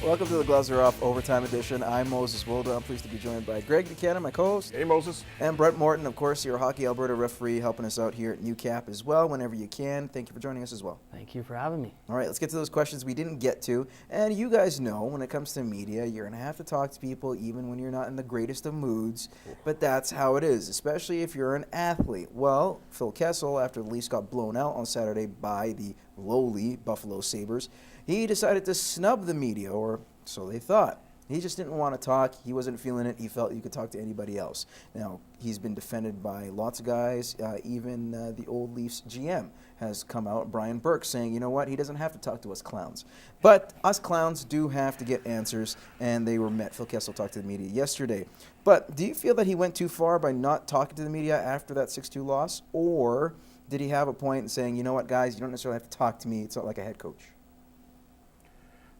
Welcome to the Gloves Are Off Overtime Edition. I'm Moses Woldu. I'm pleased to be joined by Greg Buchanan, my co-host. Hey, Moses. And Brett Morton, of course, your Hockey Alberta referee, helping us out here at NewCap as well whenever you can. Thank you for joining us as well. Thank you for having me. All right, let's get to those questions we didn't get to. And you guys know, when it comes to media, you're going to have to talk to people even when you're not in the greatest of moods. But that's how it is, especially if you're an athlete. Well, Phil Kessel, after the Leafs got blown out on Saturday by the lowly Buffalo Sabres, he decided to snub the media, or so they thought. He just didn't want to talk. He wasn't feeling it. He felt you could talk to anybody else. Now, he's been defended by lots of guys. Even the old Leafs GM has come out, Brian Burke, saying, you know what, he doesn't have to talk to us clowns. But us clowns do have to get answers, and they were met. Phil Kessel talked to the media yesterday. But do you feel that he went too far by not talking to the media after that 6-2 loss? Or did he have a point in saying, you know what, guys, you don't necessarily have to talk to me. It's not like a head coach.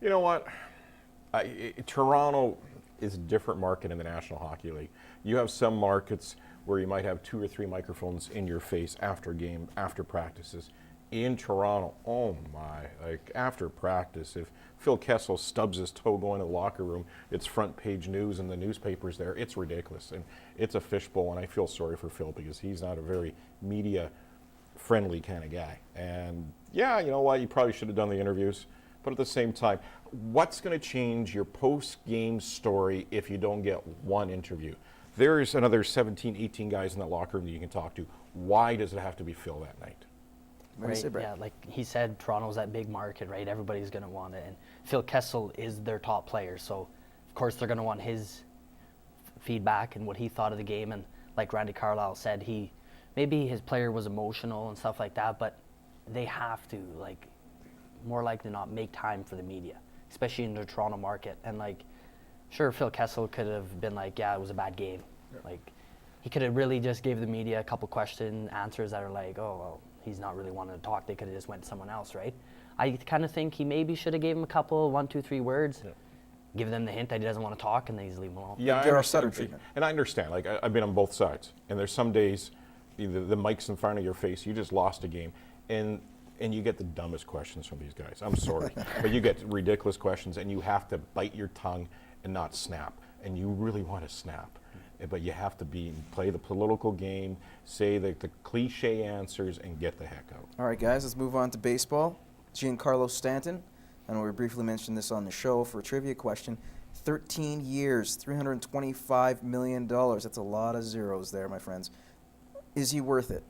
You know what? Toronto is a different market in the National Hockey League. You have some markets where you might have 2 or 3 microphones in your face after a game, after practices. In Toronto, oh my, like after practice, if Phil Kessel stubs his toe going to the locker room, it's front page news and the newspapers there. It's ridiculous, and it's a fishbowl, and I feel sorry for Phil because he's not a very media friendly kind of guy. And yeah, you know what, you probably should have done the interviews. But at the same time, what's going to change your post-game story if you don't get one interview? There's another 17, 18 guys in that locker room that you can talk to. Why does it have to be Phil that night? Right, yeah, like he said, Toronto's that big market, right? Everybody's going to want it. And Phil Kessel is their top player. So, of course, they're going to want his feedback and what he thought of the game. And like Randy Carlyle said, maybe his player was emotional and stuff like that, but they have to, like, more likely than not, make time for the media, especially in the Toronto market. And sure, Phil Kessel could have been like, yeah, it was a bad game. Yeah. Like, he could have really just gave the media a couple answers that are like, oh, well, he's not really wanting to talk. They could have just went to someone else, right? I kind of think he maybe should have gave him a couple, 1, 2, 3 words, give them the hint that he doesn't want to talk, and then he's leave him alone. Yeah, and I understand. Like, I've been on both sides, and there's some days the mic's in front of your face, you just lost a game, and you get the dumbest questions from these guys. I'm sorry. But you get ridiculous questions, and you have to bite your tongue and not snap. And you really want to snap. But you have to play the political game, say the cliche answers, and get the heck out. All right, guys, let's move on to baseball. Giancarlo Stanton, I know we briefly mentioned this on the show for a trivia question. 13 years, $325 million. That's a lot of zeros there, my friends. Is he worth it?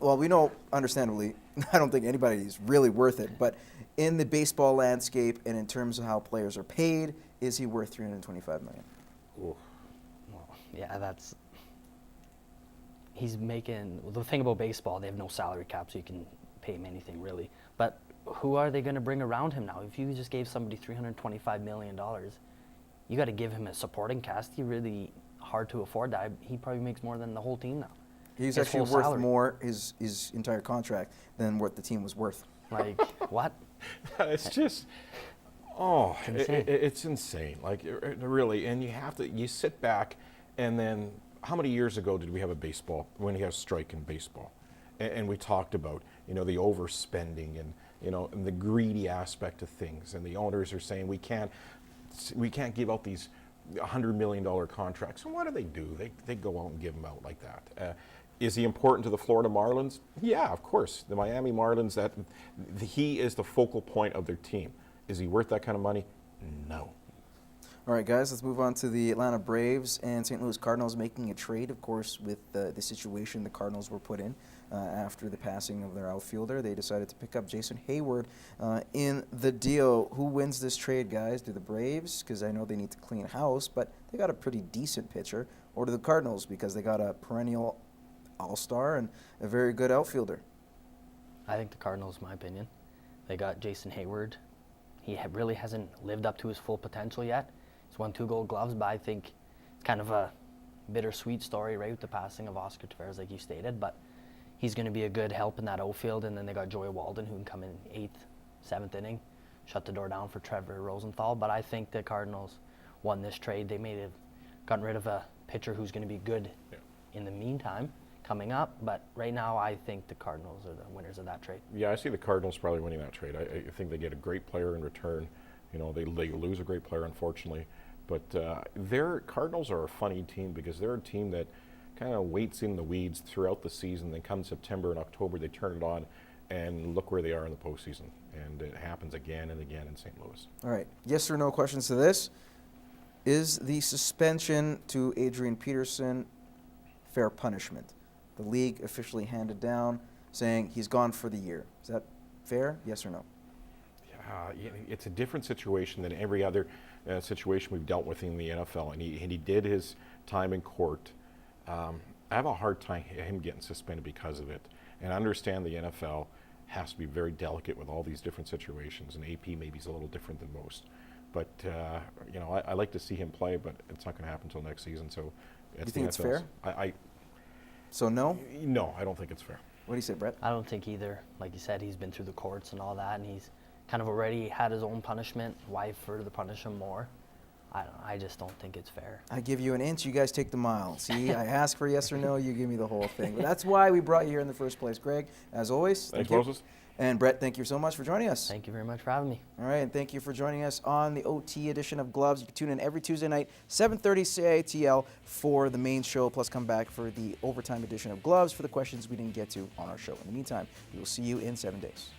Well, we know, understandably, I don't think anybody is really worth it, but in the baseball landscape and in terms of how players are paid, is he worth $325 million? Ooh. Well, yeah, he's making, the thing about baseball, they have no salary cap, so you can pay him anything, really. But who are they going to bring around him now? If you just gave somebody $325 million, you got to give him a supporting cast. He's really hard to afford that. He probably makes more than the whole team now. He's actually worth more, his entire contract, than what the team was worth. Like, what? It's just, it's insane. Like, really, and you sit back, and then, how many years ago did we have when you have a strike in baseball? And we talked about, the overspending and the greedy aspect of things, and the owners are saying we can't give out these $100 million contracts. And what do? They go out and give them out like that. Is he important to the Florida Marlins? Yeah, of course. The Miami Marlins, he is the focal point of their team. Is he worth that kind of money? No. All right, guys, let's move on to the Atlanta Braves and St. Louis Cardinals making a trade, of course, with the situation the Cardinals were put in after the passing of their outfielder. They decided to pick up Jason Hayward in the deal. Who wins this trade, guys? Do the Braves, because I know they need to clean house, but they got a pretty decent pitcher, or do the Cardinals, because they got a perennial all-star and a very good outfielder? I think the Cardinals, in my opinion. They got Jason Hayward. He really hasn't lived up to his full potential yet. He's won 2 Gold Gloves, but I think it's kind of a bittersweet story, right, with the passing of Oscar Tavares, like you stated. But he's going to be a good help in that outfield. And then they got Joey Walden, who can come in 8th, 7th inning, shut the door down for Trevor Rosenthal. But I think the Cardinals won this trade. They may have gotten rid of a pitcher who's going to be good in the meantime coming up. But right now, I think the Cardinals are the winners of that trade. Yeah, I see the Cardinals probably winning that trade. I think they get a great player in return. You know, they lose a great player, unfortunately. But their Cardinals are a funny team because they're a team that kind of waits in the weeds throughout the season. Then come September and October, they turn it on, and look where they are in the postseason. And it happens again and again in St. Louis. All right. Yes or no questions to this. Is the suspension to Adrian Peterson fair punishment? The league officially handed down saying he's gone for the year. Is that fair? Yes or no? It's a different situation than every other situation we've dealt with in the NFL, and he did his time in court. I have a hard time him getting suspended because of it, and I understand the NFL has to be very delicate with all these different situations, and AP maybe is a little different than most. But you know, I like to see him play, but it's not going to happen until next season. So, You think it's fair? So no? No, I don't think it's fair. What do you say, Brett? I don't think either. Like you said, he's been through the courts and all that, and he's kind of already had his own punishment. Why further punish him more? I just don't think it's fair. I give you an inch, you guys take the mile. See, I ask for yes or no, you give me the whole thing. But that's why we brought you here in the first place. Greg, as always, Thanks, thank you. Moses. And Brett, thank you so much for joining us. Thank you very much for having me. All right, and thank you for joining us on the OT edition of Gloves. You can tune in every Tuesday night, 7:30 CITL for the main show, plus come back for the overtime edition of Gloves for the questions we didn't get to on our show. In the meantime, we will see you in 7 days.